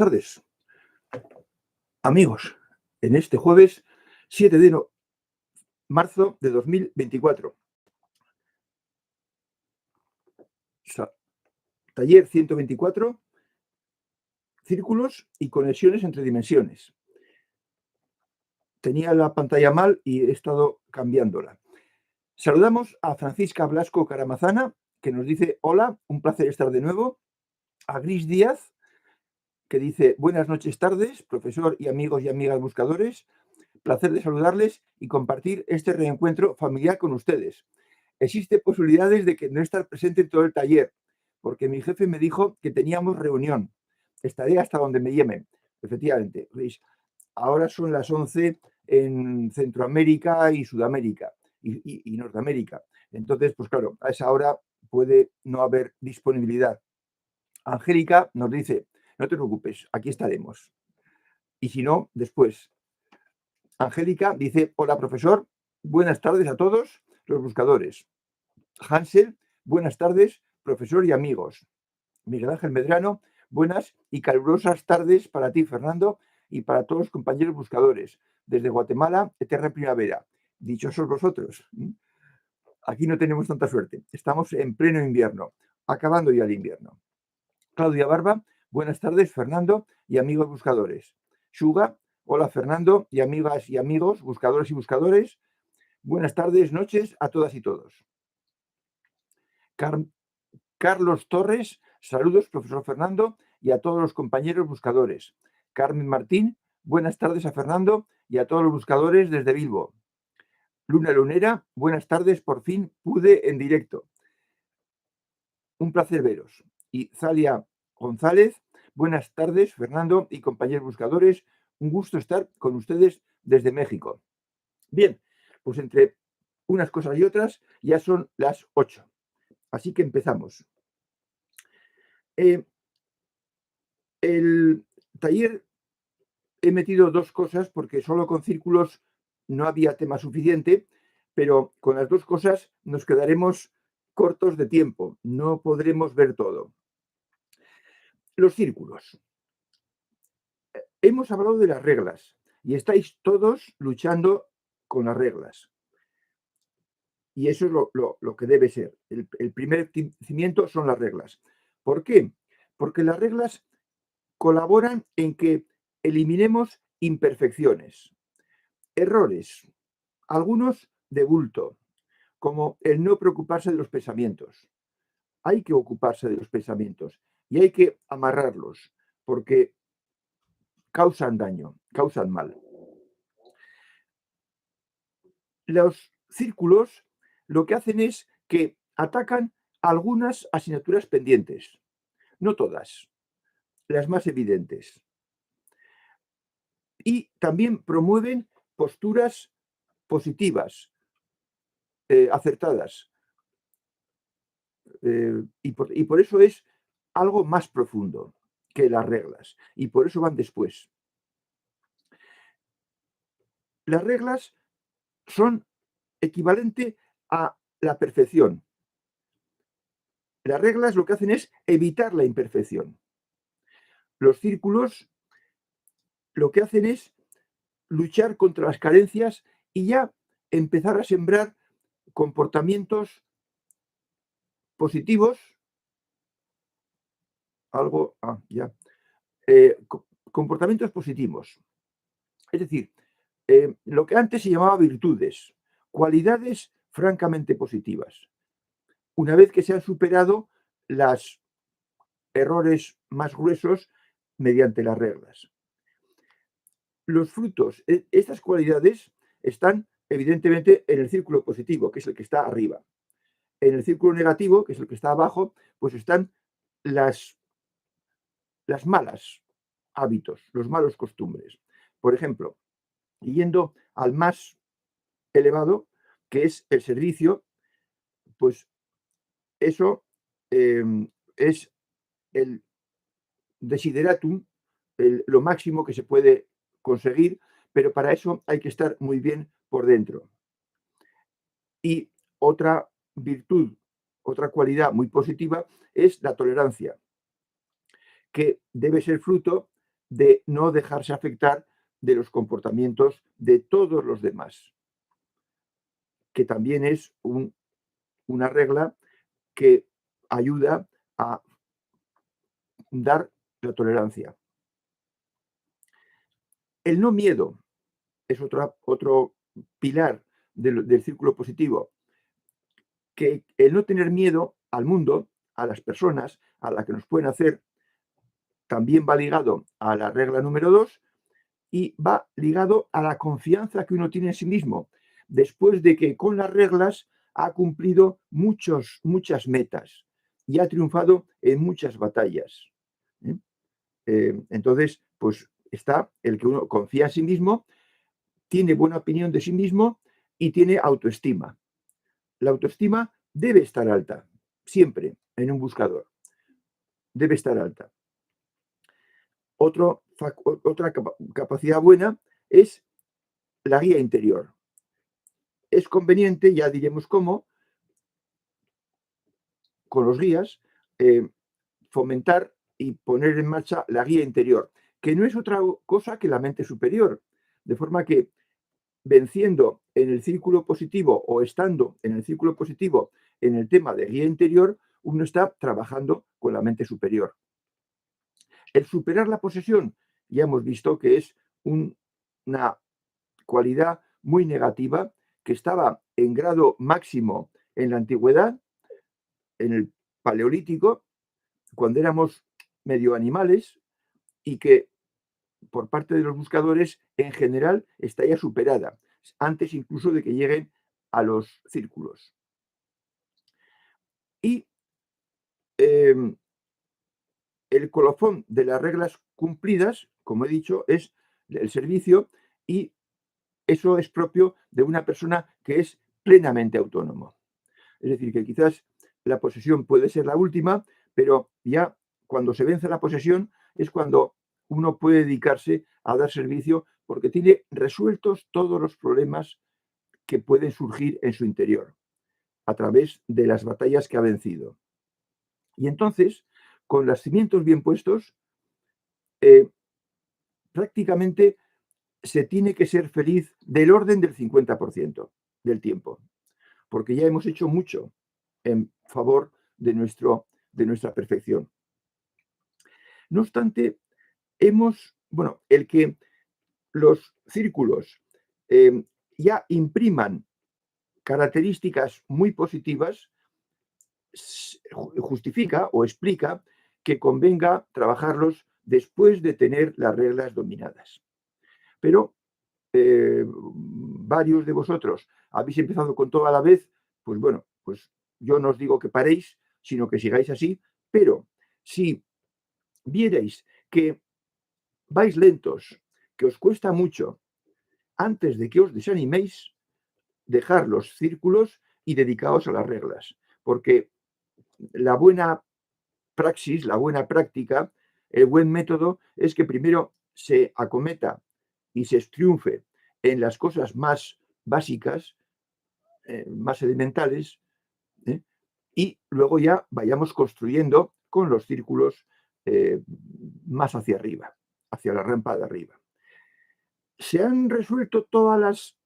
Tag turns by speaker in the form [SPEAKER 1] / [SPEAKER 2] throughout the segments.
[SPEAKER 1] tardes, amigos, en este jueves 7 de marzo de 2024. Taller 124, círculos y conexiones entre dimensiones. Tenía la pantalla mal y he estado cambiándola. Saludamos a Francisca Blasco Caramazana, que nos dice hola, un placer estar de nuevo. A Gris Díaz, que dice buenas noches, tardes, profesor y amigos y amigas buscadores. Placer de saludarles y compartir este reencuentro familiar con ustedes. Existe posibilidades de que no estar presente en todo el taller, porque mi jefe me dijo que teníamos reunión. Estaré hasta donde me llamen. Efectivamente, Luis. Ahora son las 11 en Centroamérica y Sudamérica y Norteamérica. Entonces, pues claro, a esa hora puede no haber disponibilidad. Angélica nos dice, no te preocupes, aquí estaremos. Y si no, después. Angélica dice, hola profesor, buenas tardes a todos los buscadores. Hansel, buenas tardes, profesor y amigos. Miguel Ángel Medrano, buenas y calurosas tardes para ti, Fernando, y para todos los compañeros buscadores. Desde Guatemala, eterna primavera. Dichosos vosotros. Aquí no tenemos tanta suerte. Estamos en pleno invierno, acabando ya el invierno. Claudia Barba, buenas tardes, Fernando y amigos buscadores. Shuga, hola, Fernando y amigas y amigos, buscadores y buscadores. Buenas tardes, noches a todas y todos. Carlos Torres, saludos, profesor Fernando, y a todos los compañeros buscadores. Carmen Martín, buenas tardes a Fernando y a todos los buscadores desde Bilbo. Luna Lunera, buenas tardes, por fin pude en directo. Un placer veros. Y Zalia González, buenas tardes, Fernando y compañeros buscadores. Un gusto estar con ustedes desde México. Bien, pues entre unas cosas y otras ya son las 8. Así que empezamos. El taller he metido dos cosas porque solo con círculos no había tema suficiente, pero con las dos cosas nos quedaremos cortos de tiempo, no podremos ver todo. Los círculos. Hemos hablado de las reglas y estáis todos luchando con las reglas. Y eso es lo que debe ser. El primer cimiento son las reglas. ¿Por qué? Porque las reglas colaboran en que eliminemos imperfecciones, errores, algunos de bulto, como el no preocuparse de los pensamientos. Hay que ocuparse de los pensamientos y hay que amarrarlos porque causan daño, causan mal. Los círculos lo que hacen es que atacan algunas asignaturas pendientes, no todas, las más evidentes. Y también promueven posturas positivas, acertadas. Y por eso es algo más profundo que las reglas. Y por eso van después. Las reglas son equivalente a la perfección. Las reglas lo que hacen es evitar la imperfección. Los círculos lo que hacen es luchar contra las carencias y ya empezar a sembrar comportamientos positivos, comportamientos positivos. Es decir, lo que antes se llamaba virtudes, cualidades francamente positivas. Una vez que se han superado los errores más gruesos mediante las reglas. Los frutos, estas cualidades están evidentemente en el círculo positivo, que es el que está arriba. En el círculo negativo, que es el que está abajo, pues están las malas hábitos, los malos costumbres. Por ejemplo, yendo al más elevado, que es el servicio, pues eso es el desideratum, lo máximo que se puede conseguir, pero para eso hay que estar muy bien por dentro. Y otra virtud, otra cualidad muy positiva es la tolerancia, que debe ser fruto de no dejarse afectar de los comportamientos de todos los demás, que también es una regla que ayuda a dar la tolerancia. El no miedo es otro pilar del círculo positivo, que el no tener miedo al mundo, a las personas, a la que nos pueden hacer, también va ligado a la regla número 2 y va ligado a la confianza que uno tiene en sí mismo, después de que con las reglas ha cumplido muchas metas y ha triunfado en muchas batallas. ¿Eh? Entonces, pues está el que uno confía en sí mismo, tiene buena opinión de sí mismo y tiene autoestima. La autoestima debe estar alta, siempre, en un buscador. Debe estar alta. Otra capacidad buena es la guía interior. Es conveniente, ya diremos cómo, con los guías, fomentar y poner en marcha la guía interior, que no es otra cosa que la mente superior. De forma que venciendo en el círculo positivo o estando en el círculo positivo en el tema de guía interior, uno está trabajando con la mente superior. El superar la posesión, ya hemos visto que es una cualidad muy negativa que estaba en grado máximo en la antigüedad, en el paleolítico, cuando éramos medio animales y que por parte de los buscadores en general está ya superada, antes incluso de que lleguen a los círculos. Y el colofón de las reglas cumplidas, como he dicho, es el servicio y eso es propio de una persona que es plenamente autónomo. Es decir, que quizás la posesión puede ser la última, pero ya cuando se vence la posesión es cuando uno puede dedicarse a dar servicio porque tiene resueltos todos los problemas que pueden surgir en su interior a través de las batallas que ha vencido. Y entonces, con los cimientos bien puestos, prácticamente se tiene que ser feliz del orden del 50% del tiempo, porque ya hemos hecho mucho en favor de nuestra perfección. No obstante, el que los círculos ya impriman características muy positivas justifica o explica que convenga trabajarlos después de tener las reglas dominadas. Pero varios de vosotros habéis empezado con todo a la vez, pues bueno, pues yo no os digo que paréis, sino que sigáis así, pero si vierais que vais lentos, que os cuesta mucho, antes de que os desaniméis, dejar los círculos y dedicaos a las reglas, porque la buena praxis, la buena práctica, el buen método es que primero se acometa y se triunfe en las cosas más básicas, más elementales, ¿eh? Y luego ya vayamos construyendo con los círculos más hacia arriba, hacia la rampa de arriba. ¿Se han resuelto todas las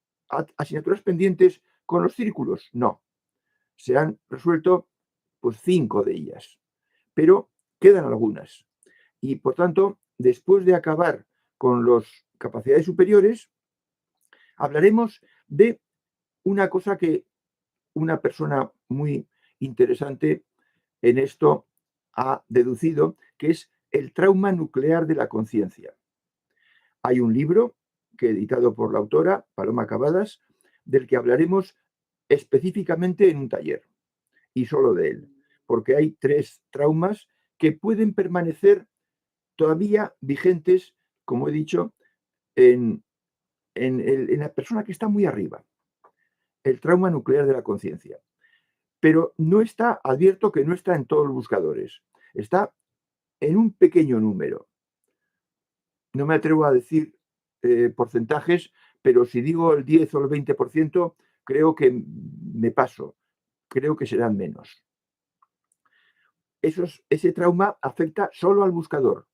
[SPEAKER 1] asignaturas pendientes con los círculos? No. Se han resuelto pues 5 de ellas, pero quedan algunas. Y por tanto, después de acabar con las capacidades superiores, hablaremos de una cosa que una persona muy interesante en esto ha deducido, que es el trauma nuclear de la conciencia. Hay un libro que editado por la autora, Paloma Cavadas, del que hablaremos específicamente en un taller, y solo de él, porque hay 3 traumas que pueden permanecer todavía vigentes, como he dicho, en la persona que está muy arriba, el trauma nuclear de la conciencia. Pero no está, advierto que no está en todos los buscadores, está en un pequeño número. No me atrevo a decir porcentajes, pero si digo el 10 o el 20%, creo que me paso, creo que serán menos. Ese trauma afecta solo al buscador.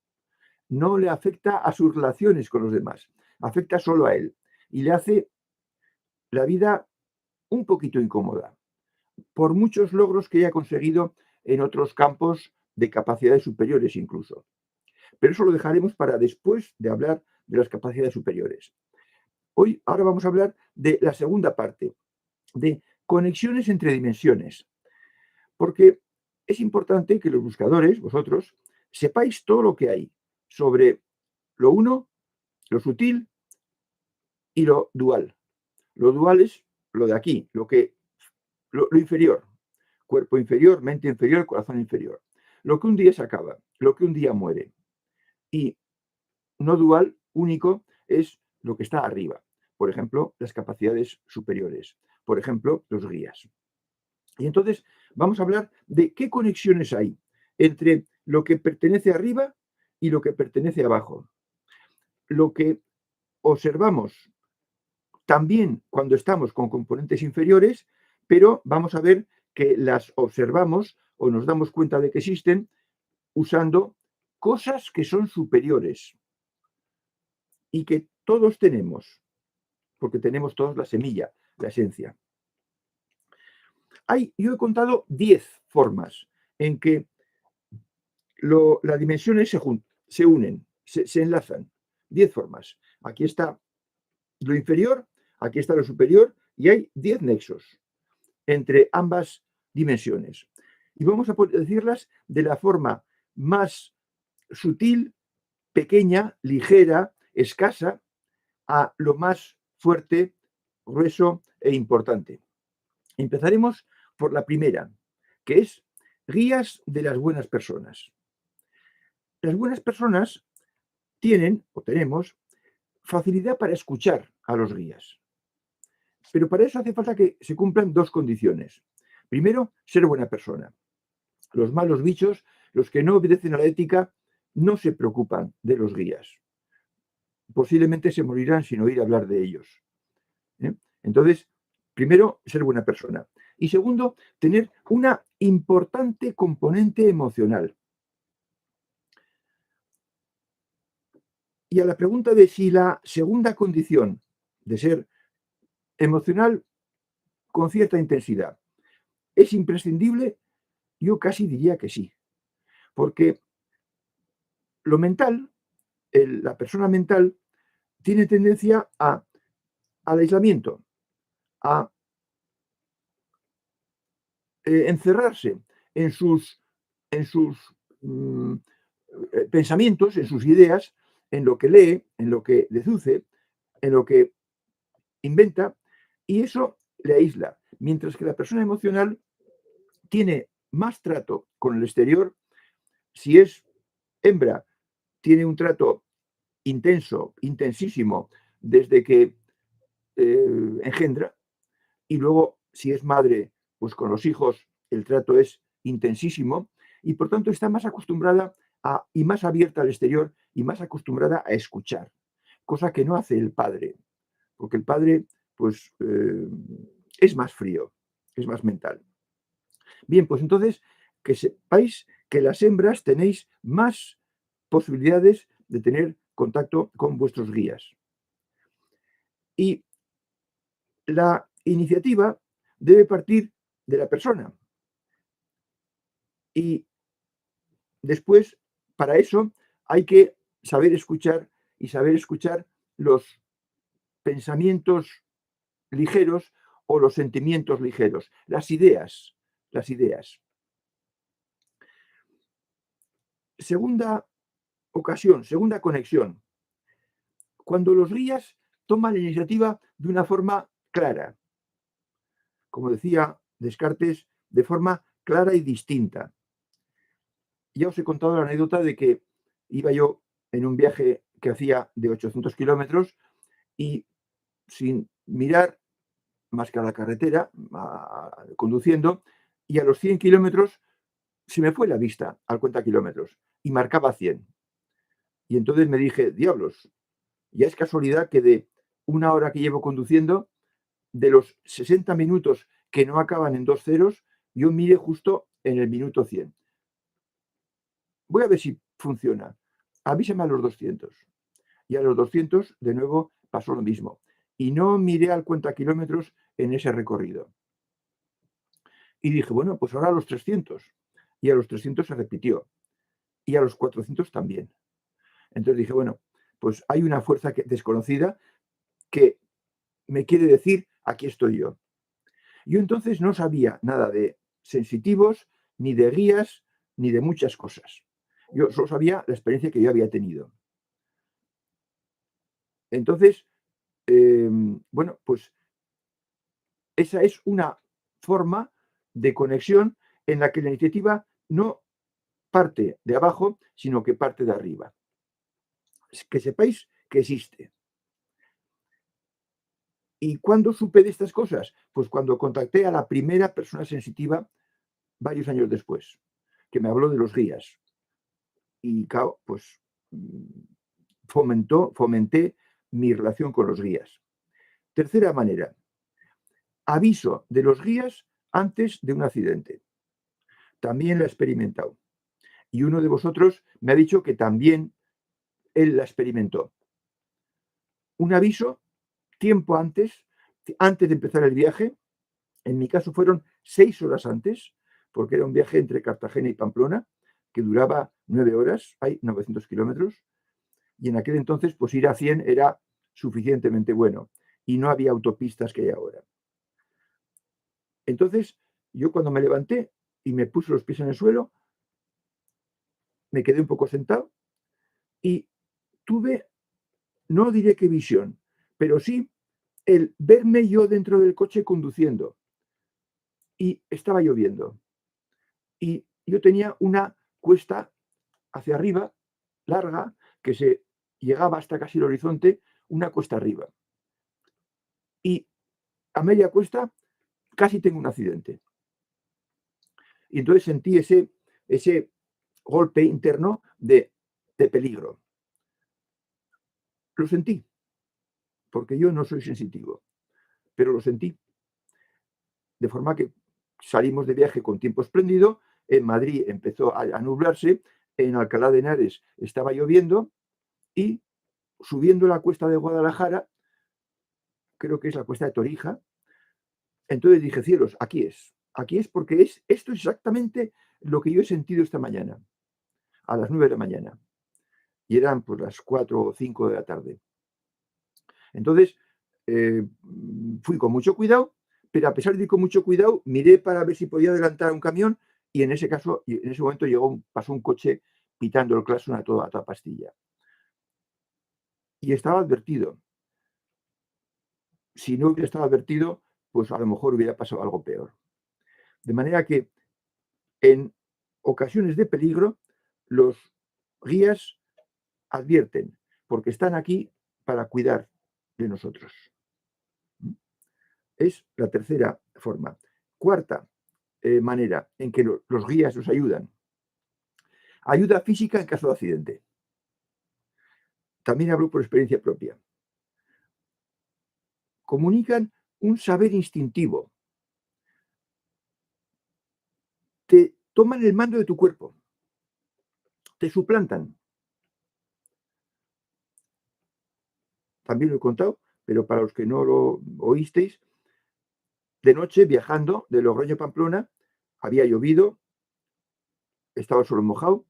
[SPEAKER 1] no le afecta a sus relaciones con los demás, afecta solo a él y le hace la vida un poquito incómoda, por muchos logros que haya conseguido en otros campos de capacidades superiores incluso. Pero eso lo dejaremos para después de hablar de las capacidades superiores. Ahora vamos a hablar de la segunda parte, de conexiones entre dimensiones, porque es importante que los buscadores, vosotros, sepáis todo lo que hay sobre lo uno, lo sutil y lo dual. Lo dual es lo de aquí, lo inferior, cuerpo inferior, mente inferior, corazón inferior. Lo que un día se acaba, lo que un día muere. Y no dual, único, es lo que está arriba. Por ejemplo, las capacidades superiores. Por ejemplo, los guías. Y entonces vamos a hablar de qué conexiones hay entre lo que pertenece arriba y lo que pertenece abajo. Lo que observamos también cuando estamos con componentes inferiores, pero vamos a ver que las observamos o nos damos cuenta de que existen usando cosas que son superiores y que todos tenemos, porque tenemos todos la semilla, la esencia. Yo he contado 10 formas en que las dimensiones se unen, se enlazan. 10 formas. Aquí está lo inferior, aquí está lo superior y hay 10 nexos entre ambas dimensiones. Y vamos a decirlas de la forma más sutil, pequeña, ligera, escasa, a lo más fuerte, grueso e importante. Empezaremos por la primera, que es guías de las buenas personas. Las buenas personas tienen o tenemos facilidad para escuchar a los guías. Pero para eso hace falta que se cumplan dos condiciones. Primero, ser buena persona. Los malos bichos, los que no obedecen a la ética, no se preocupan de los guías. Posiblemente se morirán sin oír hablar de ellos. Entonces, primero, ser buena persona. Y segundo, tener una importante componente emocional. Y a la pregunta de si la segunda condición de ser emocional con cierta intensidad es imprescindible, yo casi diría que sí. Porque lo mental, la persona mental, tiene tendencia al aislamiento, a encerrarse en sus pensamientos, en sus ideas, en lo que lee, en lo que deduce, en lo que inventa, y eso le aísla. Mientras que la persona emocional tiene más trato con el exterior. Si es hembra, tiene un trato intenso, intensísimo, desde que engendra, y luego, si es madre, pues con los hijos el trato es intensísimo, y por tanto está más acostumbrada y más abierta al exterior y más acostumbrada a escuchar, cosa que no hace el padre, porque el padre pues es más frío, es más mental. Bien, pues entonces que sepáis que las hembras tenéis más posibilidades de tener contacto con vuestros guías. Y la iniciativa debe partir de la persona. Y después, para eso, hay que saber escuchar y saber escuchar los pensamientos ligeros o los sentimientos ligeros, las ideas, las ideas. Segunda ocasión, segunda conexión. Cuando los guías toman la iniciativa de una forma clara, como decía Descartes, de forma clara y distinta. Ya os he contado la anécdota de que iba yo en un viaje que hacía de 800 kilómetros y sin mirar más que a la carretera, conduciendo, y a los 100 kilómetros se me fue la vista al cuenta kilómetros y marcaba 100. Y entonces me dije, diablos, ya es casualidad que de una hora que llevo conduciendo, de los 60 minutos que no acaban en 2 ceros, yo mire justo en el minuto 100. Voy a ver si funciona. avísame a los 200. Y a los 200 de nuevo pasó lo mismo. Y no miré al cuentakilómetros en ese recorrido. Y dije, bueno, pues ahora a los 300. Y a los 300 se repitió. Y a los 400 también. Entonces dije, bueno, pues hay una fuerza desconocida que me quiere decir, aquí estoy yo. Yo entonces no sabía nada de sensitivos, ni de guías, ni de muchas cosas. Yo solo sabía la experiencia que yo había tenido. Entonces, bueno, pues esa es una forma de conexión en la que la iniciativa no parte de abajo, sino que parte de arriba. Que sepáis que existe. ¿Y cuándo supe de estas cosas? Pues cuando contacté a la primera persona sensitiva varios años después, que me habló de los guías. Y claro, pues fomenté mi relación con los guías. Tercera manera, aviso de los guías antes de un accidente. También lo he experimentado. Y uno de vosotros me ha dicho que también él la experimentó. Un aviso tiempo antes de empezar el viaje. En mi caso fueron 6 horas antes, porque era un viaje entre Cartagena y Pamplona, que duraba 9 horas, hay 900 kilómetros, y en aquel entonces pues ir a 100 era suficientemente bueno, y no había autopistas que hay ahora. Entonces, yo cuando me levanté y me puse los pies en el suelo, me quedé un poco sentado y tuve, no diré qué visión, pero sí el verme yo dentro del coche conduciendo. Y estaba lloviendo. Y yo tenía una cuesta hacia arriba, larga, que se llegaba hasta casi el horizonte, una cuesta arriba. Y a media cuesta casi tengo un accidente. Y entonces sentí ese golpe interno de peligro. Lo sentí, porque yo no soy sensitivo, pero lo sentí. De forma que salimos de viaje con tiempo espléndido, en Madrid empezó a nublarse, en Alcalá de Henares estaba lloviendo y subiendo la cuesta de Guadalajara, creo que es la cuesta de Torija, entonces dije, cielos, aquí es porque esto es exactamente lo que yo he sentido esta mañana, a las 9 de la mañana, y eran pues las 4 o 5 de la tarde. Entonces, fui con mucho cuidado, pero a pesar de ir con mucho cuidado, miré para ver si podía adelantar a un camión y en ese momento pasó un coche pitando el claxon a toda pastilla. Y estaba advertido. Si no hubiera estado advertido, pues a lo mejor hubiera pasado algo peor. De manera que en ocasiones de peligro, los guías advierten, porque están aquí para cuidar de nosotros. Es la tercera forma. Cuarta manera en que los guías nos ayudan. Ayuda física en caso de accidente. También hablo por experiencia propia. Comunican un saber instintivo. Te toman el mando de tu cuerpo. Te suplantan. También lo he contado, pero para los que no lo oísteis, de noche viajando de Logroño a Pamplona, había llovido, estaba solo mojado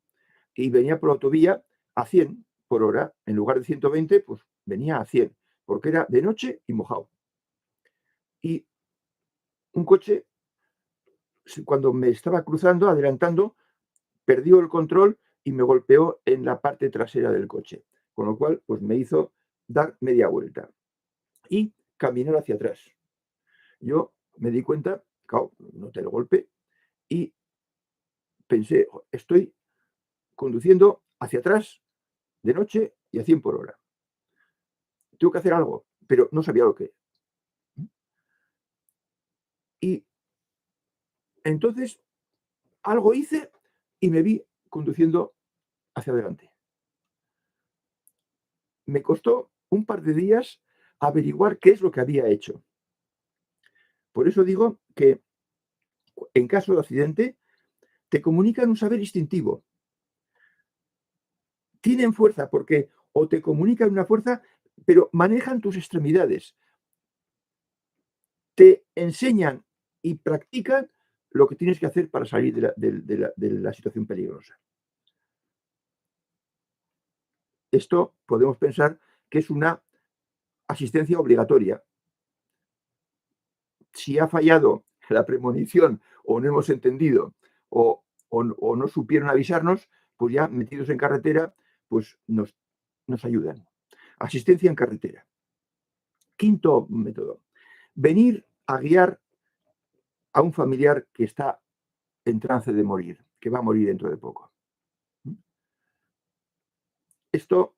[SPEAKER 1] y venía por la autovía a 100 por hora. En lugar de 120, pues venía a 100, porque era de noche y mojado. Y un coche, cuando me estaba cruzando, adelantando, perdió el control y me golpeó en la parte trasera del coche. Con lo cual, pues me hizo dar media vuelta y caminar hacia atrás. Yo me di cuenta, claro, noté el golpe y pensé, estoy conduciendo hacia atrás de noche y a 100 por hora. Tengo que hacer algo, pero no sabía lo que. Y entonces algo hice y me vi conduciendo hacia adelante. Me costó un par de días averiguar qué es lo que había hecho. Por eso digo que en caso de accidente te comunican un saber instintivo. tienen fuerza porque o te comunican una fuerza, pero manejan tus extremidades, te enseñan y practican lo que tienes que hacer para salir de la situación peligrosa. Esto podemos pensar que es una asistencia obligatoria. Si ha fallado la premonición o no hemos entendido o no supieron avisarnos, pues ya metidos en carretera, pues nos ayudan. Asistencia en carretera. Quinto método. Venir a guiar a un familiar que está en trance de morir, que va a morir dentro de poco. Esto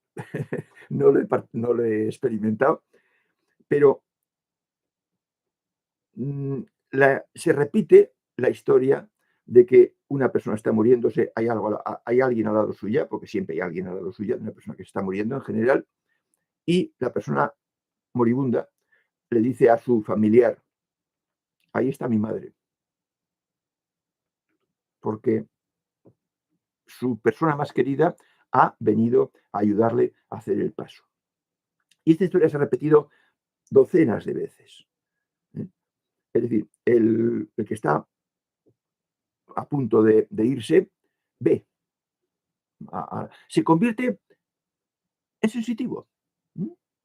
[SPEAKER 1] no lo he experimentado, pero se repite la historia de que una persona está muriéndose, hay alguien al lado suya, porque siempre hay alguien al lado suya, una persona que se está muriendo en general, y la persona moribunda le dice a su familiar, ahí está mi madre, porque su persona más querida ha venido a ayudarle a hacer el paso. Y esta historia se ha repetido docenas de veces. Es decir, el que está a punto de irse ve, se convierte en sensitivo.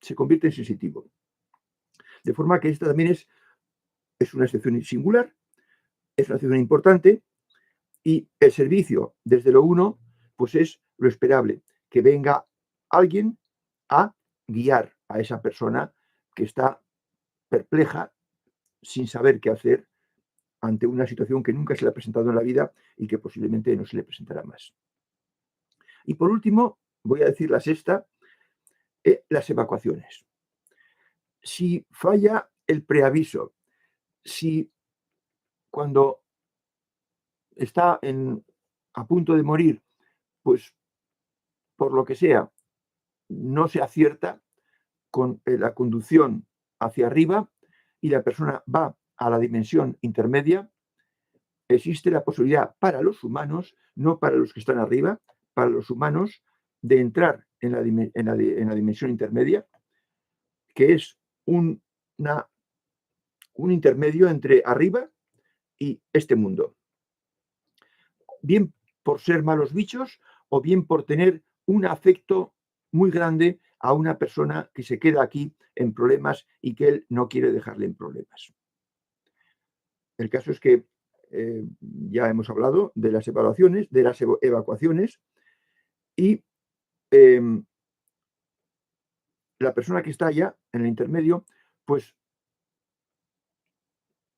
[SPEAKER 1] Se convierte en sensitivo. De forma que esta también es una excepción singular, es una excepción importante, y el servicio desde lo uno, pues es lo esperable, que venga alguien a guiar a esa persona que está perpleja, sin saber qué hacer ante una situación que nunca se le ha presentado en la vida y que posiblemente no se le presentará más. Y por último, voy a decir la sexta, las evacuaciones. Si falla el preaviso, si cuando está a punto de morir, pues por lo que sea, no se acierta con la conducción hacia arriba y la persona va a la dimensión intermedia, existe la posibilidad para los humanos, no para los que están arriba, para los humanos, de entrar en la dimensión intermedia, que es un intermedio entre arriba y este mundo. Bien por ser malos bichos o bien por tener un afecto muy grande a una persona que se queda aquí en problemas y que él no quiere dejarle en problemas. El caso es que ya hemos hablado de las evacuaciones y la persona que está allá en el intermedio, pues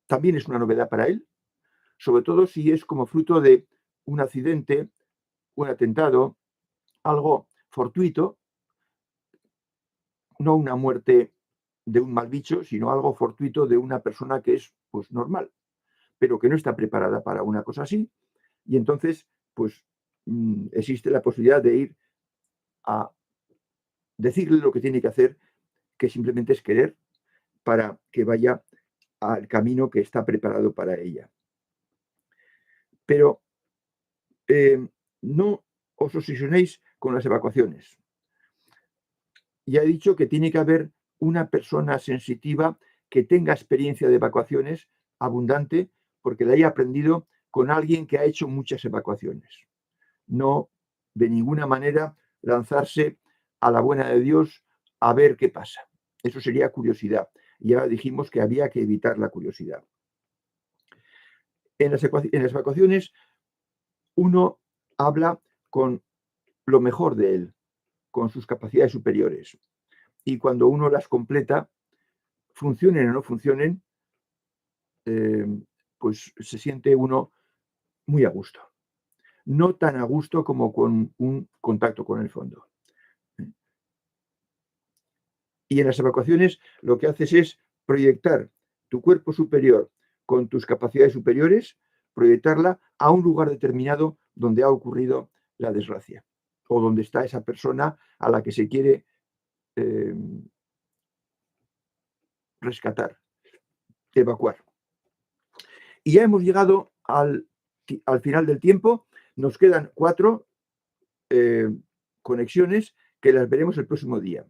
[SPEAKER 1] también es una novedad para él, sobre todo si es como fruto de un accidente, un atentado, algo fortuito, no una muerte de un mal bicho, sino algo fortuito de una persona que es pues normal, pero que no está preparada para una cosa así, y entonces pues existe la posibilidad de ir a decirle lo que tiene que hacer, que simplemente es querer para que vaya al camino que está preparado para ella. Pero no os obsesionéis con las evacuaciones. Ya he dicho que tiene que haber una persona sensitiva que tenga experiencia de evacuaciones abundante, porque la haya aprendido con alguien que ha hecho muchas evacuaciones. No de ninguna manera lanzarse a la buena de Dios a ver qué pasa. Eso sería curiosidad. Ya dijimos que había que evitar la curiosidad. En las evacuaciones uno habla con lo mejor de él, con sus capacidades superiores. Y cuando uno las completa, funcionen o no funcionen, pues se siente uno muy a gusto. No tan a gusto como con un contacto con el fondo. Y en las evacuaciones lo que haces es proyectar tu cuerpo superior con tus capacidades superiores, proyectarla a un lugar determinado donde ha ocurrido la desgracia o donde está esa persona a la que se quiere rescatar, evacuar. Y ya hemos llegado al final del tiempo. Nos quedan 4 conexiones que las veremos el próximo día.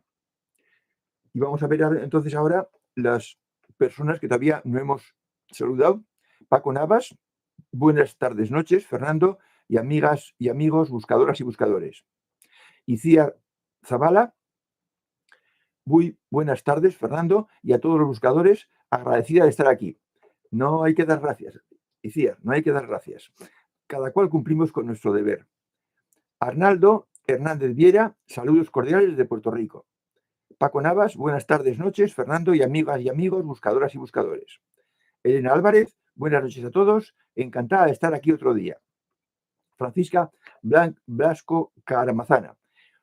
[SPEAKER 1] Y vamos a ver entonces ahora las personas que todavía no hemos saludado. Paco Navas, buenas tardes, noches, Fernando, y amigas y amigos, buscadoras y buscadores. Icía Zavala, muy buenas tardes, Fernando, y a todos los buscadores, agradecida de estar aquí. No hay que dar gracias, Icía, no hay que dar gracias. Cada cual cumplimos con nuestro deber. Arnaldo Hernández Viera, saludos cordiales desde Puerto Rico. Paco Navas, buenas tardes, noches, Fernando, y amigas y amigos, buscadoras y buscadores. Elena Álvarez, buenas noches a todos, encantada de estar aquí otro día. Francisca Blasco Caramazana.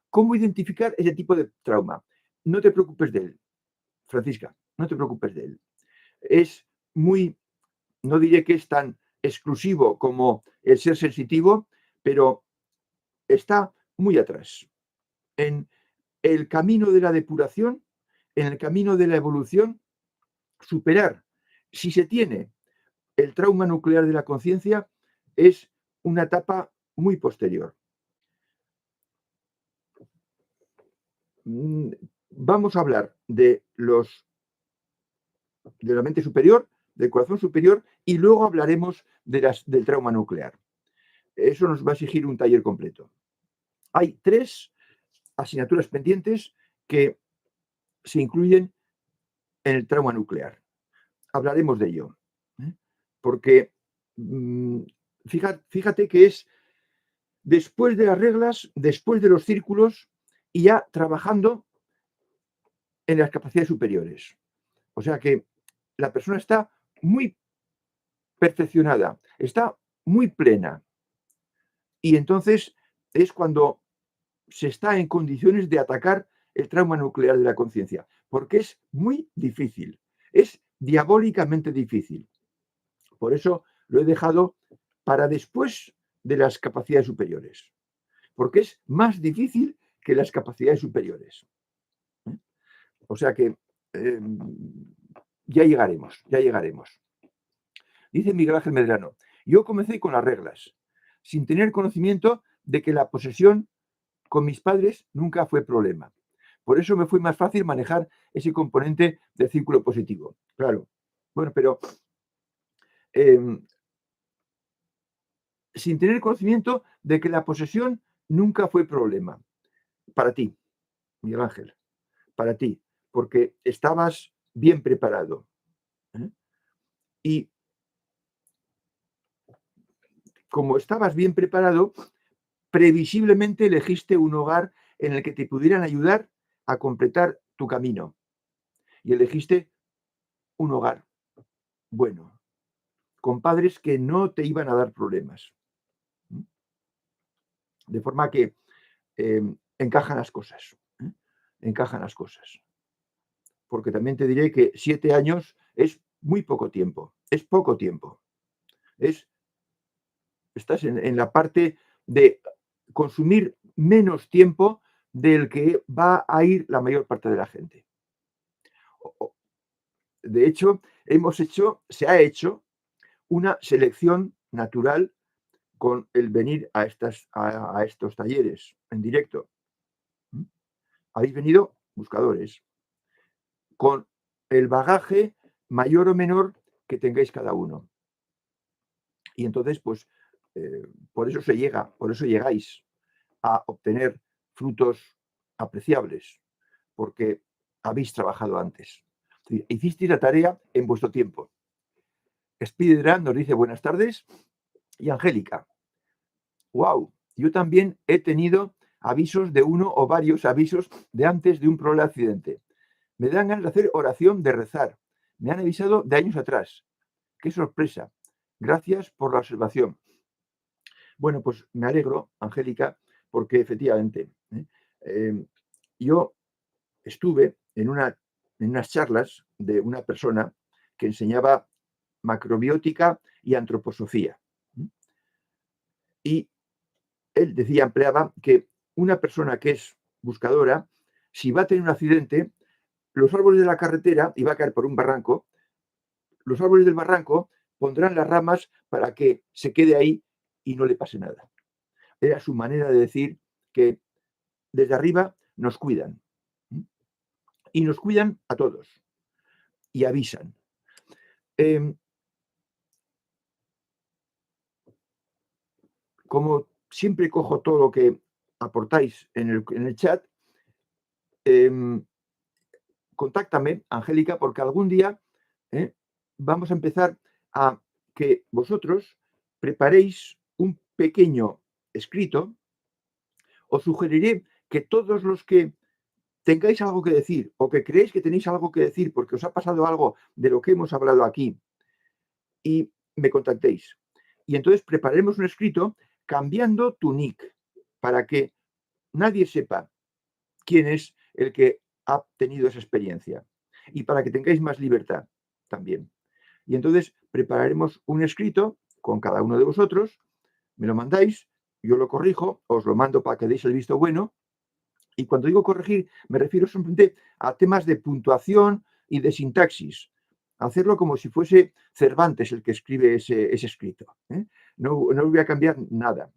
[SPEAKER 1] ¿Cómo identificar ese tipo de trauma? No te preocupes de él, Francisca, no te preocupes de él. Es muy, no diré que es tan exclusivo como el ser sensitivo, pero está muy atrás. En el camino de la depuración, en el camino de la evolución, superar, si se tiene el trauma nuclear de la conciencia, es una etapa muy posterior. Vamos a hablar de la mente superior, del corazón superior, y luego hablaremos del trauma nuclear. Eso nos va a exigir un taller completo. Hay 3 asignaturas pendientes que se incluyen en el trauma nuclear. Hablaremos de ello, porque fíjate que es después de las reglas, después de los círculos y ya trabajando en las capacidades superiores. O sea que la persona está muy perfeccionada, está muy plena. Y entonces es cuando se está en condiciones de atacar el trauma nuclear de la conciencia, porque es muy difícil, es diabólicamente difícil. Por eso lo he dejado para después de las capacidades superiores, porque es más difícil que las capacidades superiores. O sea que ya llegaremos, ya llegaremos. Dice Miguel Ángel Medrano, yo comencé con las reglas, sin tener conocimiento de que la posesión con mis padres nunca fue problema. Por eso me fue más fácil manejar ese componente del círculo positivo. Claro. Bueno, pero sin tener conocimiento de que la posesión nunca fue problema. Para ti, Miguel Ángel, para ti, porque estabas bien preparado. Y como estabas bien preparado, previsiblemente elegiste un hogar en el que te pudieran ayudar a completar tu camino. Y elegiste un hogar bueno, con padres que no te iban a dar problemas. De forma que encajan las cosas. Encajan las cosas. Porque también te diré que 7 años es muy poco tiempo. Es poco tiempo. Estás en la parte de consumir menos tiempo del que va a ir la mayor parte de la gente. De hecho, se ha hecho una selección natural con el venir a estos talleres en directo. Habéis venido buscadores con el bagaje mayor o menor que tengáis cada uno. Y entonces, pues, por eso llegáis a obtener frutos apreciables, porque habéis trabajado antes. Hicisteis la tarea en vuestro tiempo. Spiderman nos dice buenas tardes. Y Angélica, wow, yo también he tenido avisos de uno o varios avisos de antes de un probable accidente. Me dan ganas de hacer oración, de rezar. Me han avisado de años atrás. ¡Qué sorpresa! Gracias por la observación. Bueno, pues me alegro, Angélica, porque efectivamente yo estuve en unas charlas de una persona que enseñaba macrobiótica y antroposofía. Y él empleaba que una persona que es buscadora, si va a tener un accidente, los árboles de la carretera, y va a caer por un barranco, los árboles del barranco pondrán las ramas para que se quede ahí y no le pase nada. Era su manera de decir que desde arriba nos cuidan. Y nos cuidan a todos. Y avisan. Como siempre cojo todo lo que aportáis en el chat, contáctame, Angélica, porque algún día vamos a empezar a que vosotros preparéis un pequeño escrito. Os sugeriré que todos los que tengáis algo que decir o que creéis que tenéis algo que decir porque os ha pasado algo de lo que hemos hablado aquí y me contactéis. Y entonces prepararemos un escrito cambiando tu nick para que nadie sepa quién es el que ha tenido esa experiencia y para que tengáis más libertad también. Y entonces prepararemos un escrito con cada uno de vosotros, me lo mandáis, yo lo corrijo, os lo mando para que deis el visto bueno. Y cuando digo corregir, me refiero simplemente a temas de puntuación y de sintaxis. Hacerlo como si fuese Cervantes el que escribe ese escrito. No voy a cambiar nada.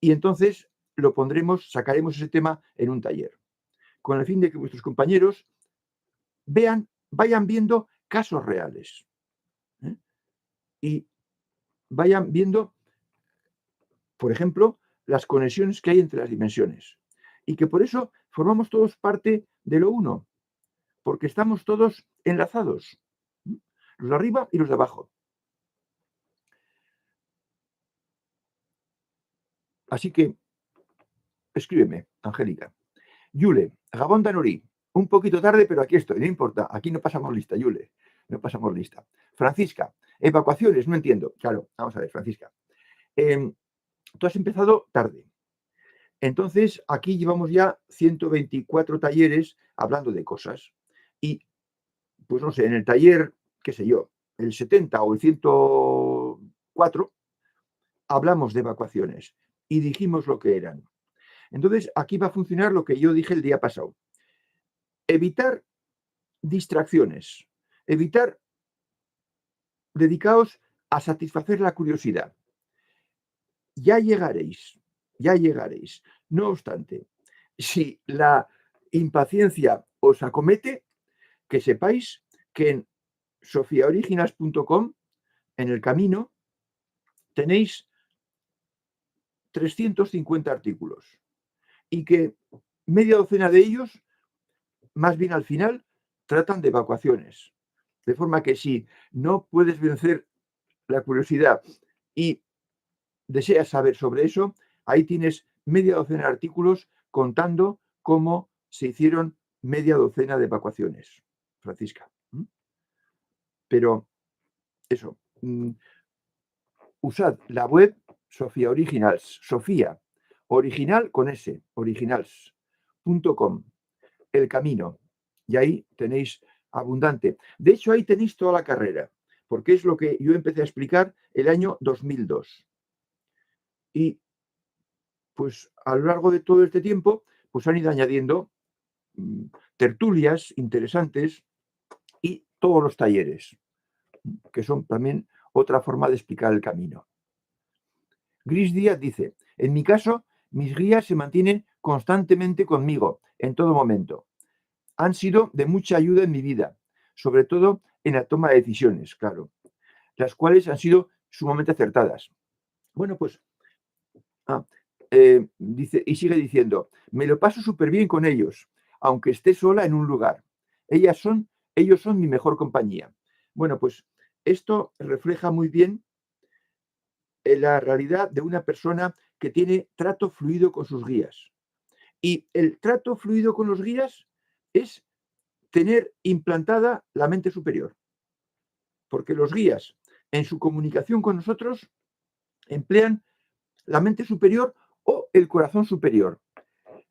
[SPEAKER 1] Y entonces lo pondremos, sacaremos ese tema en un taller, con el fin de que vuestros compañeros vayan viendo casos reales. Y vayan viendo, por ejemplo, las conexiones que hay entre las dimensiones. Y que por eso formamos todos parte de lo uno, porque estamos todos enlazados, los de arriba y los de abajo. Así que escríbeme, Angélica. Yule, Gabón Danorí, un poquito tarde, pero aquí estoy, no importa, aquí no pasamos lista, Yule, no pasamos lista. Francisca, evacuaciones, no entiendo. Claro, vamos a ver, Francisca. Tú has empezado tarde. Entonces, aquí llevamos ya 124 talleres hablando de cosas. Y, pues no sé, en el taller, qué sé yo, el 70 o el 104, hablamos de evacuaciones y dijimos lo que eran. Entonces, aquí va a funcionar lo que yo dije el día pasado. Evitar distracciones. Dedicaos a satisfacer la curiosidad. Ya llegaréis. No obstante, si la impaciencia os acomete, que sepáis que en sofiaoriginals.com, en el camino, tenéis 350 artículos y que media docena de ellos, más bien al final, tratan de evacuaciones. De forma que si no puedes vencer la curiosidad y deseas saber sobre eso, ahí tienes media docena de artículos contando cómo se hicieron media docena de evacuaciones, Francisca. Pero eso, usad la web Sofía Originals, Sofía, original con S, originals.com, el camino. Y ahí tenéis abundante. De hecho, ahí tenéis toda la carrera, porque es lo que yo empecé a explicar el año 2002. Y pues a lo largo de todo este tiempo, pues han ido añadiendo tertulias interesantes y todos los talleres, que son también otra forma de explicar el camino. Gris Díaz dice, en mi caso, mis guías se mantienen constantemente conmigo, en todo momento. Han sido de mucha ayuda en mi vida, sobre todo en la toma de decisiones, claro, las cuales han sido sumamente acertadas. Bueno, pues, dice, y sigue diciendo, me lo paso súper bien con ellos, aunque esté sola en un lugar. Ellos son mi mejor compañía. Bueno, pues esto refleja muy bien la realidad de una persona que tiene trato fluido con sus guías. Y el trato fluido con los guías es tener implantada la mente superior. Porque los guías, en su comunicación con nosotros, emplean la mente superior o el corazón superior.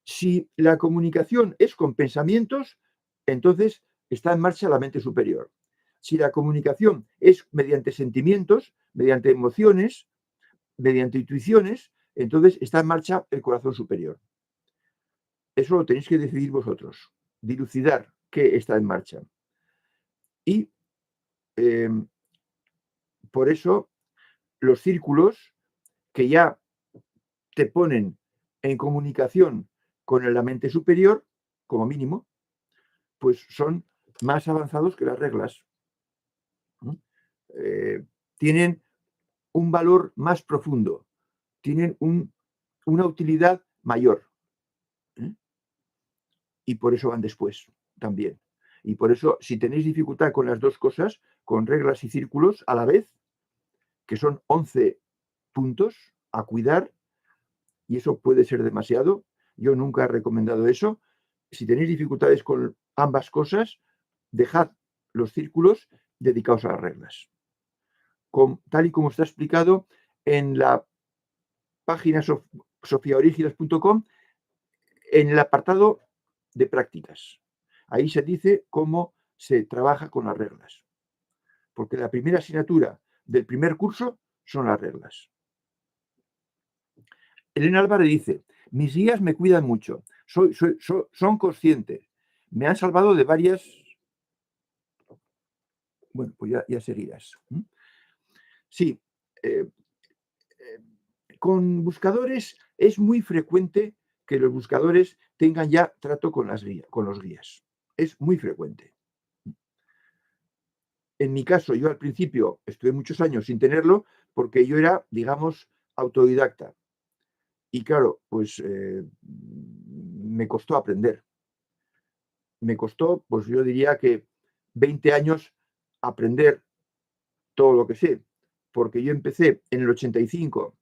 [SPEAKER 1] Si la comunicación es con pensamientos, entonces está en marcha la mente superior. Si la comunicación es mediante sentimientos, mediante emociones, mediante intuiciones, entonces está en marcha el corazón superior. Eso lo tenéis que decidir vosotros, dilucidar qué está en marcha. Y por eso los círculos que ya te ponen en comunicación con la mente superior, como mínimo, pues son más avanzados que las reglas. Tienen un valor más profundo, tienen una utilidad mayor. Y por eso van después también. Y por eso, si tenéis dificultad con las dos cosas, con reglas y círculos a la vez, que son 11 puntos a cuidar, y eso puede ser demasiado, yo nunca he recomendado eso. Si tenéis dificultades con ambas cosas, dejad los círculos dedicados a las reglas. Tal y como está explicado en la página sofiaoriginas.com, en el apartado de prácticas. Ahí se dice cómo se trabaja con las reglas. Porque la primera asignatura del primer curso son las reglas. Elena Álvarez dice, mis guías me cuidan mucho, son conscientes, me han salvado de varias... Bueno, pues ya seguirás. Sí, con buscadores es muy frecuente que los buscadores tengan ya trato con los guías. Es muy frecuente. En mi caso, yo al principio estuve muchos años sin tenerlo porque yo era, digamos, autodidacta. Y claro, pues me costó aprender. Me costó, pues yo diría que 20 años aprender todo lo que sé, porque yo empecé en el 85,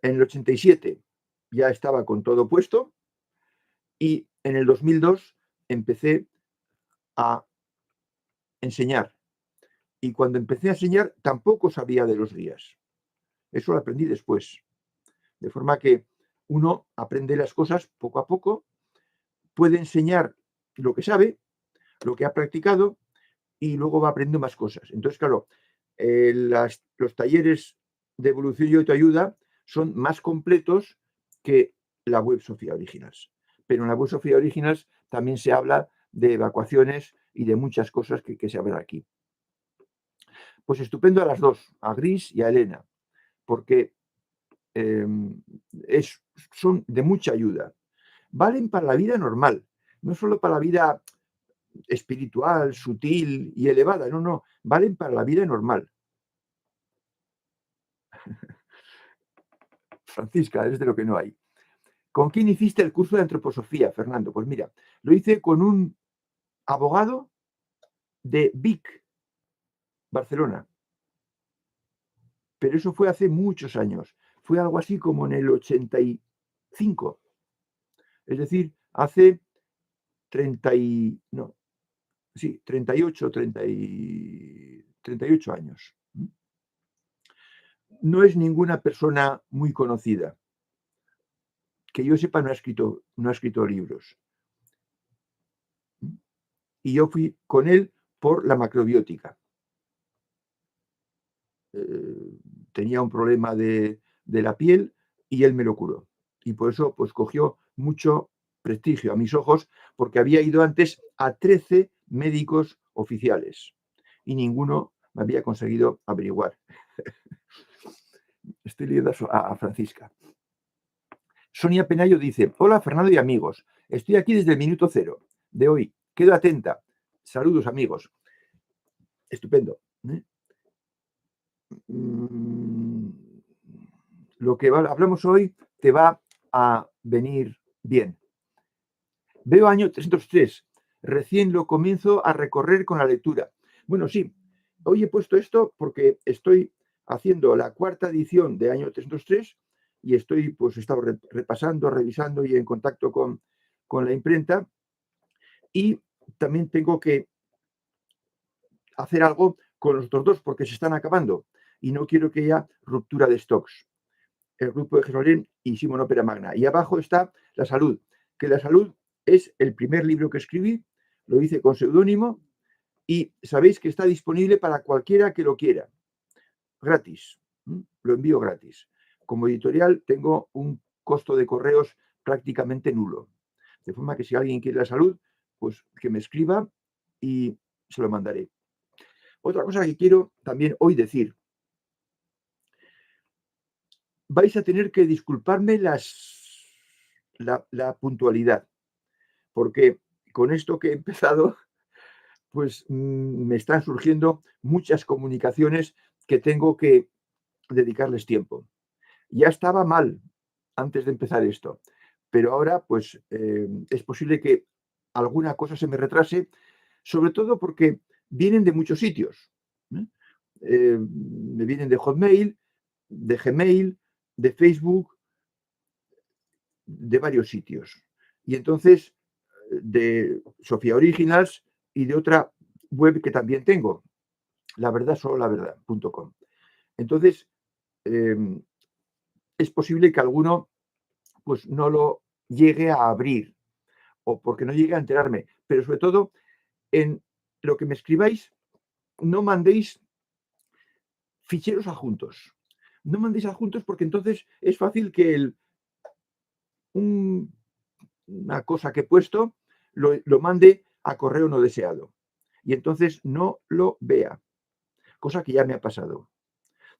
[SPEAKER 1] en el 87 ya estaba con todo puesto y en el 2002 empecé a enseñar. Y cuando empecé a enseñar tampoco sabía de los guías. Eso lo aprendí después. De forma que uno aprende las cosas poco a poco, puede enseñar lo que sabe, lo que ha practicado y luego va aprendiendo más cosas. Entonces, claro, los talleres de evolución y autoayuda son más completos que la web Sofía Originals. Pero en la web Sofía Originals también se habla de evacuaciones y de muchas cosas que se hablan aquí. Pues estupendo a las dos, a Gris y a Elena, porque son de mucha ayuda. Valen para la vida normal, no solo para la vida espiritual, sutil y elevada, no, valen para la vida normal. Francisca, es de lo que no hay. ¿Con quién hiciste el curso de antroposofía, Fernando? Pues mira, lo hice con un abogado de Vic, Barcelona. Pero eso fue hace muchos años. Fue algo así como en el 85. Es decir, hace 38 años. No es ninguna persona muy conocida. Que yo sepa, no ha escrito libros. Y yo fui con él por la macrobiótica. Tenía un problema de la piel y él me lo curó. Y por eso pues cogió mucho prestigio a mis ojos, porque había ido antes a 13 médicos oficiales y ninguno me había conseguido averiguar. Estoy leyendo a Francisca. Sonia Penayo dice, hola Fernando y amigos, estoy aquí desde el minuto 0 de hoy, quedo atenta. Saludos amigos. Estupendo. Lo que hablamos hoy te va a venir bien. Veo año 303, recién lo comienzo a recorrer con la lectura. Bueno, sí, hoy he puesto esto porque estoy haciendo la 4ª edición de año 303 y estoy, pues, he estado repasando, revisando y en contacto con la imprenta. Y también tengo que hacer algo con los otros dos porque se están acabando y no quiero que haya ruptura de stocks. El grupo de Jerusalén y Simón Ópera Magna. Y abajo está La Salud, que La Salud es el primer libro que escribí, lo hice con seudónimo y sabéis que está disponible para cualquiera que lo quiera, gratis, lo envío gratis. Como editorial tengo un costo de correos prácticamente nulo, de forma que si alguien quiere La Salud, pues que me escriba y se lo mandaré. Otra cosa que quiero también hoy decir, vais a tener que disculparme las la puntualidad, porque con esto que he empezado, pues me están surgiendo muchas comunicaciones que tengo que dedicarles tiempo. Ya estaba mal antes de empezar esto, pero ahora pues es posible que alguna cosa se me retrase, sobre todo porque vienen de muchos sitios. ¿eh? Me vienen de Hotmail, de Gmail, de Facebook, de varios sitios. Y entonces de Sofía Originals y de otra web que también tengo, la verdad solo la verdad.com. Entonces, es posible que alguno pues no lo llegue a abrir o porque no llegue a enterarme, pero sobre todo en lo que me escribáis, no mandéis ficheros adjuntos. No mandéis adjuntos porque entonces es fácil que una cosa que he puesto lo mande a correo no deseado y entonces no lo vea, cosa que ya me ha pasado.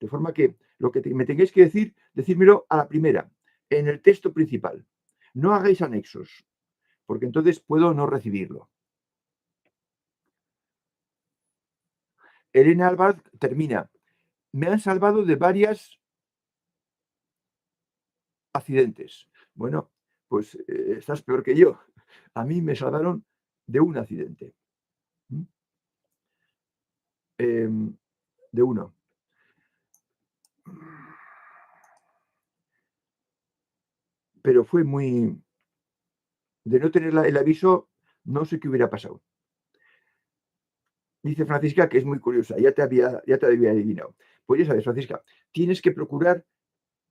[SPEAKER 1] De forma que lo que me tengáis que decir, decírmelo a la primera, en el texto principal. No hagáis anexos, porque entonces puedo no recibirlo. Elena Álvarez termina. Me han salvado de varios accidentes. Bueno, pues estás peor que yo. A mí me salvaron de un accidente. De uno. Pero fue muy... De no tener el aviso, no sé qué hubiera pasado. Dice Francisca que es muy curiosa, ya te había adivinado. Pues ya sabes, Francisca, tienes que procurar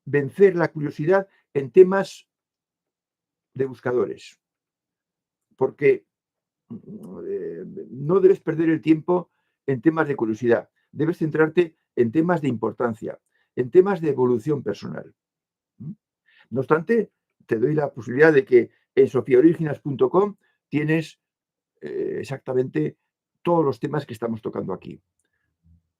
[SPEAKER 1] vencer la curiosidad en temas de buscadores, porque no debes perder el tiempo en temas de curiosidad, debes centrarte en temas de importancia, en temas de evolución personal. No obstante, te doy la posibilidad de que en sofiaoriginas.com tienes exactamente todos los temas que estamos tocando aquí.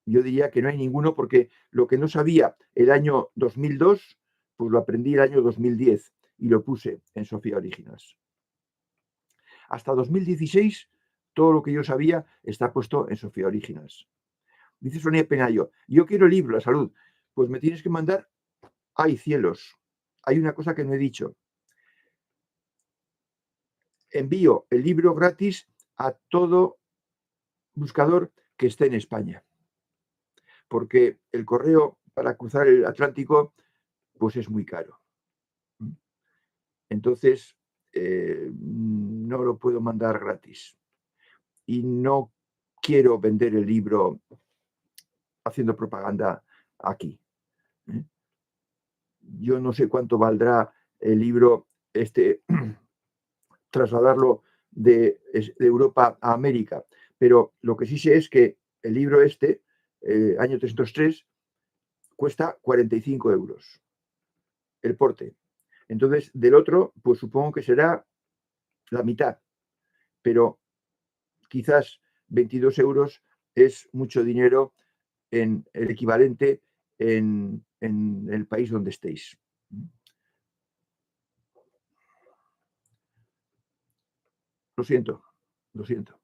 [SPEAKER 1] Yo diría que no hay ninguno porque lo que no sabía el año 2002, pues lo aprendí el año 2010 y lo puse en Sofía Originas. Hasta 2016, todo lo que yo sabía está puesto en Sofía Originas. Dice Sonia Penayo, yo quiero el libro, la salud. Pues me tienes que mandar, ¡ay cielos! Hay una cosa que no he dicho. Envío el libro gratis a todo buscador que esté en España. Porque el correo para cruzar el Atlántico pues es muy caro. Entonces, no lo puedo mandar gratis. Y no quiero vender el libro haciendo propaganda aquí. Yo no sé cuánto valdrá el libro trasladarlo de Europa a América, pero lo que sí sé es que el libro año 303, cuesta 45 euros el porte. Entonces, del otro, pues supongo que será la mitad, pero quizás 22 euros es mucho dinero en el equivalente en el país donde estéis. Lo siento, lo siento.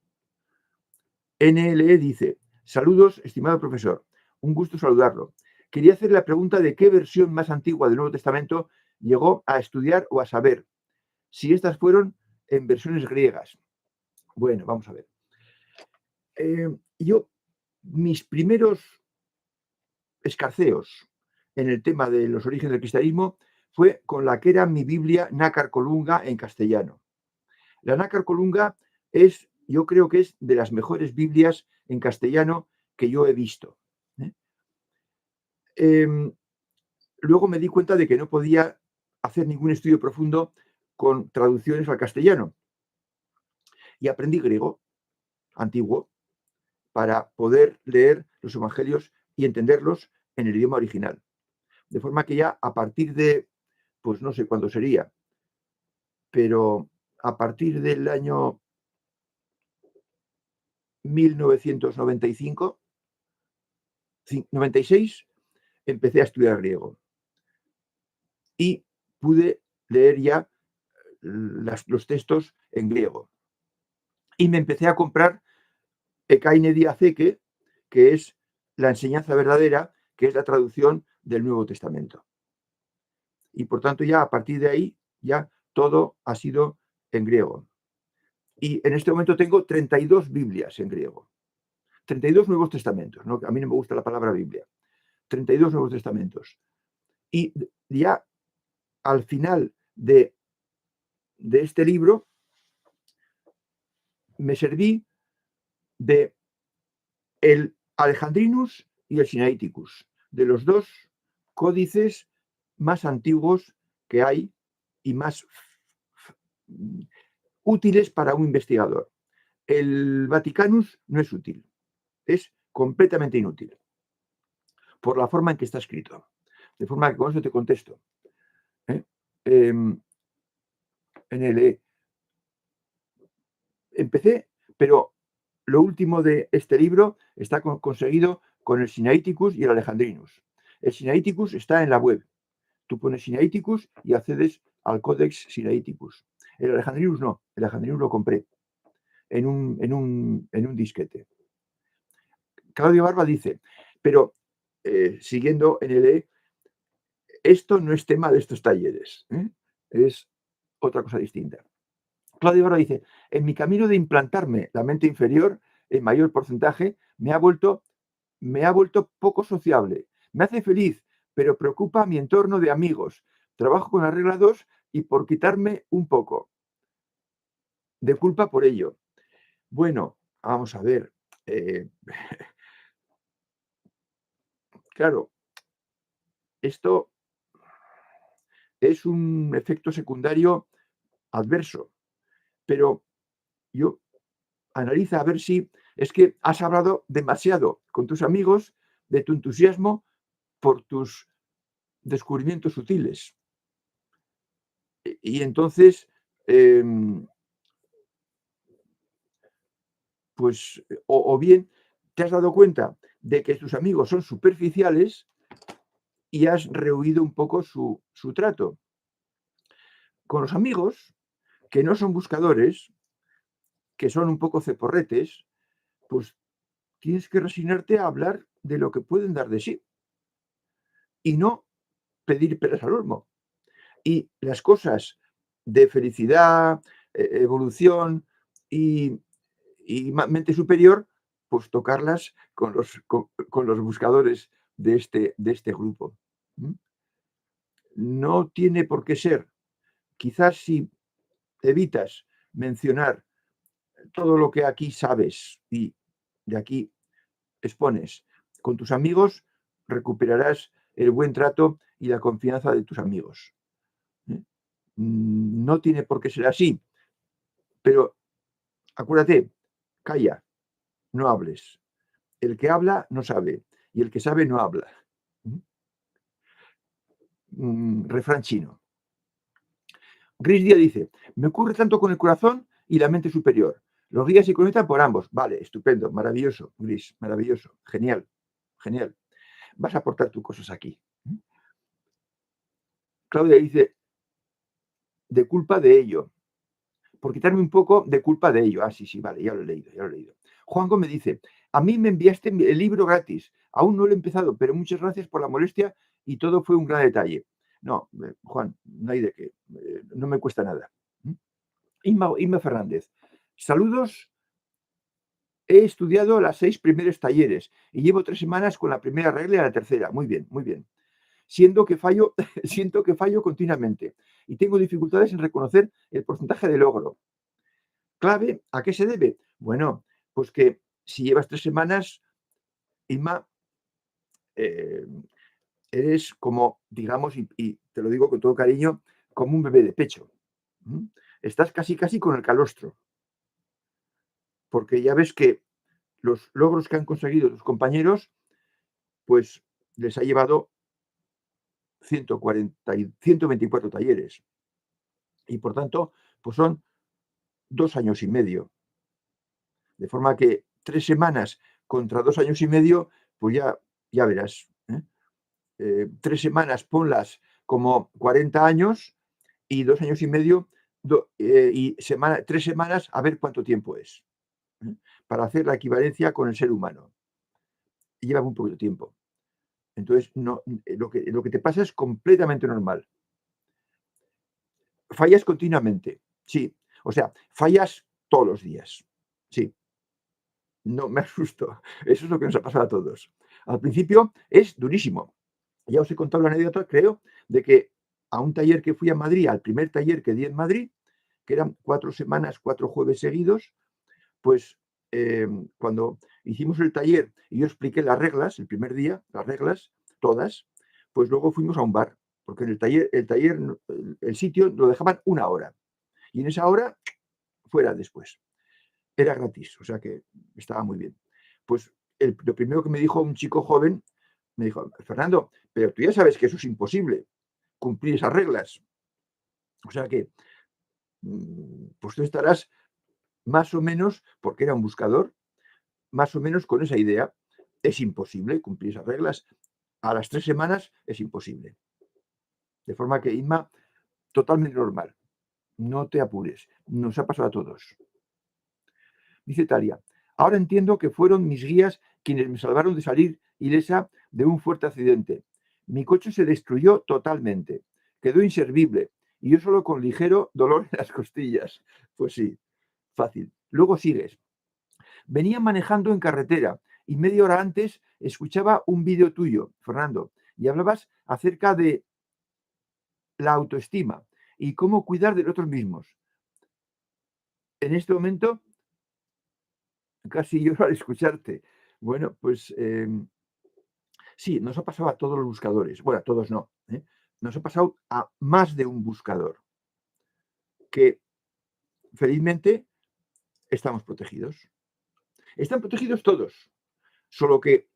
[SPEAKER 1] NLE dice, saludos, estimado profesor, un gusto saludarlo. Quería hacer la pregunta de qué versión más antigua del Nuevo Testamento llegó a estudiar o a saber, si estas fueron en versiones griegas. Bueno, vamos a ver. Mis primeros escarceos en el tema de los orígenes del cristianismo fue con la que era mi Biblia Nácar Colunga en castellano. La Nácar Colunga yo creo que es de las mejores Biblias en castellano que yo he visto. Luego me di cuenta de que no podía hacer ningún estudio profundo con traducciones al castellano. Y aprendí griego antiguo para poder leer los evangelios y entenderlos en el idioma original. De forma que ya a partir de, pues no sé cuándo sería, pero a partir del año 1995, 96, empecé a estudiar griego. Y pude leer ya los textos en griego. Y me empecé a comprar Ekaine Diatheke, que es la enseñanza verdadera, que es la traducción del Nuevo Testamento. Y por tanto ya a partir de ahí ya todo ha sido en griego. Y en este momento tengo 32 Biblias en griego. 32 Nuevos Testamentos, ¿no? A mí no me gusta la palabra Biblia. 32 Nuevos Testamentos. Y ya al final de este libro me serví de el Alejandrinus y el Sinaiticus, de los dos códices más antiguos que hay y más útiles para un investigador. El Vaticanus no es útil, es completamente inútil por la forma en que está escrito. De forma que con eso te contesto. Empecé, pero lo último de este libro está conseguido con el Sinaiticus y el Alejandrinus. El Sinaiticus está en la web. Tú pones Sinaiticus y accedes al Codex Sinaiticus. El Alejandrinus no. El Alejandrinus lo compré en un disquete. Claudio Barba dice, pero siguiendo en el esto no es tema de estos talleres. Es otra cosa distinta. Claudio Barba dice, en mi camino de implantarme la mente inferior en mayor porcentaje, me ha vuelto poco sociable. Me hace feliz, pero preocupa mi entorno de amigos. Trabajo con la regla 2 y por quitarme un poco de culpa por ello. Bueno, vamos a ver. Claro, esto es un efecto secundario adverso, pero yo analiza a ver si es que has hablado demasiado con tus amigos de tu entusiasmo por tus descubrimientos sutiles. Y entonces, pues, o bien te has dado cuenta de que tus amigos son superficiales y has rehuido un poco su trato. Con los amigos que no son buscadores, que son un poco ceporretes, pues tienes que resignarte a hablar de lo que pueden dar de sí y no pedir peras al olmo. Y las cosas de felicidad, evolución y mente superior, pues tocarlas con los buscadores de este grupo. No tiene por qué ser. Quizás si evitas mencionar todo lo que aquí sabes y de aquí expones con tus amigos, recuperarás el buen trato y la confianza de tus amigos. No tiene por qué ser así, pero acuérdate, calla, no hables. El que habla no sabe y el que sabe no habla. Refrán chino. Gris Díaz dice, me ocurre tanto con el corazón y la mente superior. Los días se conectan por ambos. Vale, estupendo, maravilloso, Gris, maravilloso, genial, genial. Vas a aportar tus cosas aquí. Claudia dice, de culpa de ello. Por quitarme un poco de culpa de ello. Ah, sí, vale, ya lo he leído. Juan Gómez dice, a mí me enviaste el libro gratis. Aún no lo he empezado, pero muchas gracias por la molestia y todo fue un gran detalle. No, Juan, no hay de qué. No me cuesta nada. Inma Fernández. Saludos. He estudiado las 6 primeros talleres y llevo 3 semanas con la primera regla y la tercera. Muy bien, muy bien. Siento que fallo continuamente y tengo dificultades en reconocer el porcentaje de logro. ¿Clave? ¿A qué se debe? Bueno, pues que si llevas 3 semanas, Inma, eres como, digamos, y te lo digo con todo cariño, como un bebé de pecho. Estás casi con el calostro. Porque ya ves que los logros que han conseguido tus compañeros, pues les ha llevado 124 talleres. Y por tanto, pues son 2 años y medio. De forma que 3 semanas contra 2 años y medio, pues ya verás. 3 semanas ponlas como 40 años y 2 años y medio y 3 semanas a ver cuánto tiempo es, para hacer la equivalencia con el ser humano. Y lleva muy poquito tiempo. Entonces, no, lo que te pasa es completamente normal. Fallas continuamente, sí. O sea, fallas todos los días, sí. No me asusto. Eso es lo que nos ha pasado a todos. Al principio es durísimo. Ya os he contado la anécdota, creo, de que a un taller que fui a Madrid, al primer taller que di en Madrid, que eran 4 semanas, 4 jueves seguidos, pues cuando hicimos el taller y yo expliqué las reglas, el primer día, las reglas, todas, pues luego fuimos a un bar, porque en el sitio lo dejaban 1 hora. Y en esa hora, fuera después. Era gratis, o sea que estaba muy bien. Pues lo primero que me dijo un chico joven, me dijo, Fernando, pero tú ya sabes que eso es imposible, cumplir esas reglas. O sea que, pues tú estarás más o menos, porque era un buscador, más o menos con esa idea. Es imposible cumplir esas reglas. A las 3 semanas es imposible. De forma que, Inma, totalmente normal. No te apures. Nos ha pasado a todos. Dice Talia, ahora entiendo que fueron mis guías quienes me salvaron de salir ilesa de un fuerte accidente. Mi coche se destruyó totalmente. Quedó inservible. Y yo solo con ligero dolor en las costillas. Pues sí, fácil. Luego sigues. Venía manejando en carretera y media hora antes escuchaba un vídeo tuyo, Fernando, y hablabas acerca de la autoestima y cómo cuidar de nosotros mismos. En este momento, casi lloro al escucharte. Bueno, pues sí, nos ha pasado a todos los buscadores. Bueno, a todos no. Nos ha pasado a más de un buscador que felizmente estamos protegidos. Están protegidos todos, solo que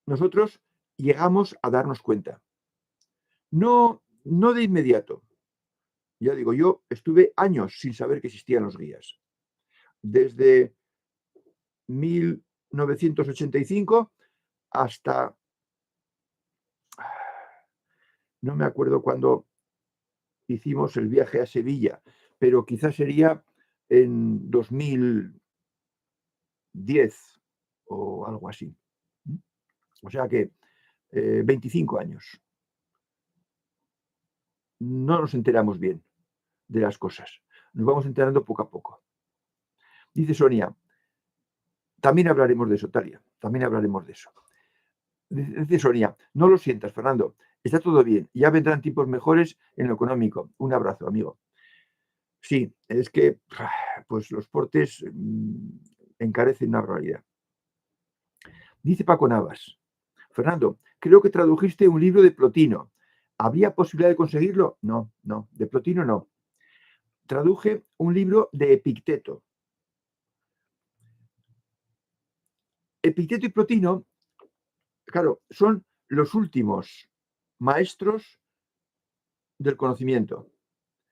[SPEAKER 1] nosotros llegamos a darnos cuenta. No, no de inmediato. Ya digo, yo estuve años sin saber que existían los guías. Desde 1985 hasta, no me acuerdo cuándo hicimos el viaje a Sevilla, pero quizás sería en 2010 o algo así. O sea que 25 años. No nos enteramos bien de las cosas. Nos vamos enterando poco a poco. Dice Sonia, también hablaremos de eso, Talia, también hablaremos de eso. Dice Sonia, no lo sientas, Fernando, está todo bien, ya vendrán tiempos mejores en lo económico. Un abrazo, amigo. Sí, es que pues los portes encarecen una barbaridad. Dice Paco Navas, Fernando, creo que tradujiste un libro de Plotino. ¿Habría posibilidad de conseguirlo? No, no, de Plotino no. Traduje un libro de Epicteto. Epicteto y Plotino, claro, son los últimos maestros del conocimiento,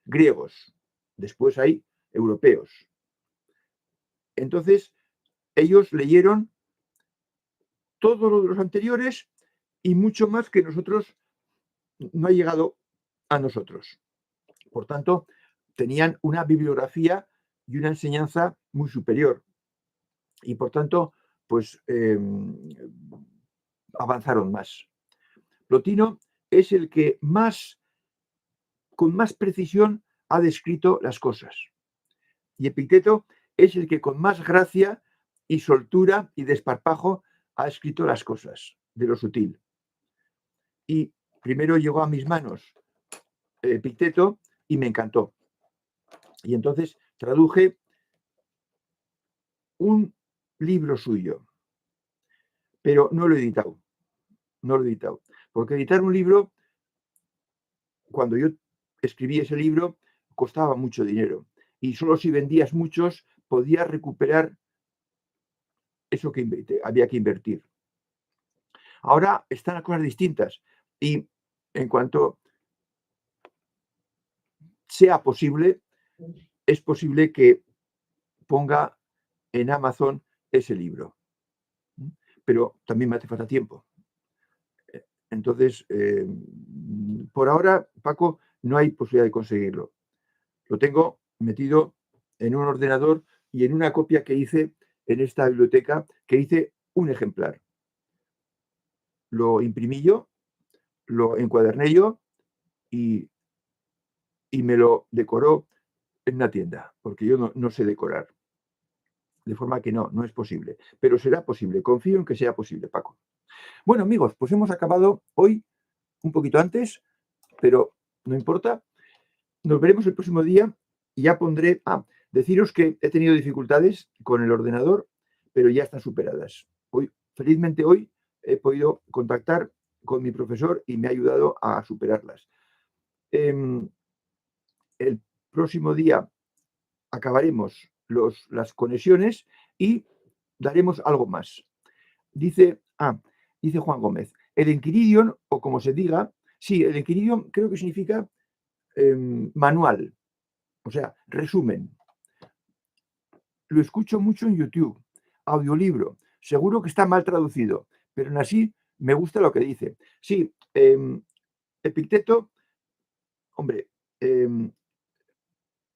[SPEAKER 1] griegos. Después hay europeos. Entonces, ellos leyeron todo lo de los anteriores y mucho más que nosotros no ha llegado a nosotros. Por tanto, tenían una bibliografía y una enseñanza muy superior. Y por tanto, pues avanzaron más. Plotino es el que con más precisión ha descrito las cosas. Y Epicteto es el que con más gracia y soltura y desparpajo ha escrito las cosas de lo sutil. Y primero llegó a mis manos Epicteto y me encantó. Y entonces traduje un libro suyo, pero no lo he editado. No lo he editado. Porque editar un libro, cuando yo escribí ese libro, costaba mucho dinero. Y solo si vendías muchos, podías recuperar eso que había que invertir. Ahora están las cosas distintas. Y en cuanto sea posible, es posible que ponga en Amazon ese libro. Pero también me hace falta tiempo. Entonces, por ahora, Paco, no hay posibilidad de conseguirlo. Lo tengo metido en un ordenador y en una copia que hice en esta biblioteca, que hice un ejemplar. Lo imprimí yo, lo encuaderné yo y me lo decoró en una tienda, porque yo no sé decorar. De forma que no es posible. Pero será posible. Confío en que sea posible, Paco. Bueno, amigos, pues hemos acabado hoy un poquito antes, pero no importa. Nos veremos el próximo día y ya pondré... deciros que he tenido dificultades con el ordenador, pero ya están superadas. Felizmente hoy he podido contactar con mi profesor y me ha ayudado a superarlas. El próximo día acabaremos las conexiones y daremos algo más. Dice Juan Gómez, el Enquiridion, o como se diga, sí, el Enquiridion creo que significa manual, o sea, resumen. Lo escucho mucho en YouTube, audiolibro, seguro que está mal traducido, pero aún así me gusta lo que dice. Sí, Epicteto, hombre,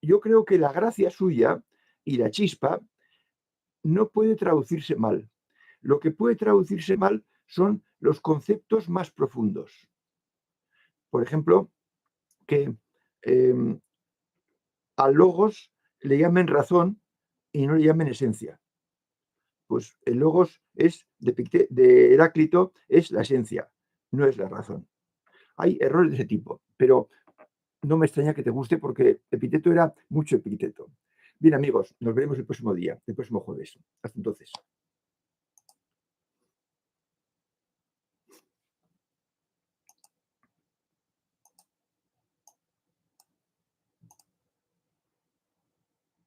[SPEAKER 1] yo creo que la gracia suya y la chispa no puede traducirse mal. Lo que puede traducirse mal son los conceptos más profundos. Por ejemplo, que al logos le llamen razón y no le llamen esencia. Pues el logos es de Heráclito es la esencia, no es la razón. Hay errores de ese tipo, pero no me extraña que te guste porque Epicteto era mucho Epicteto. Bien, amigos, nos veremos el próximo día, el próximo jueves. Hasta entonces.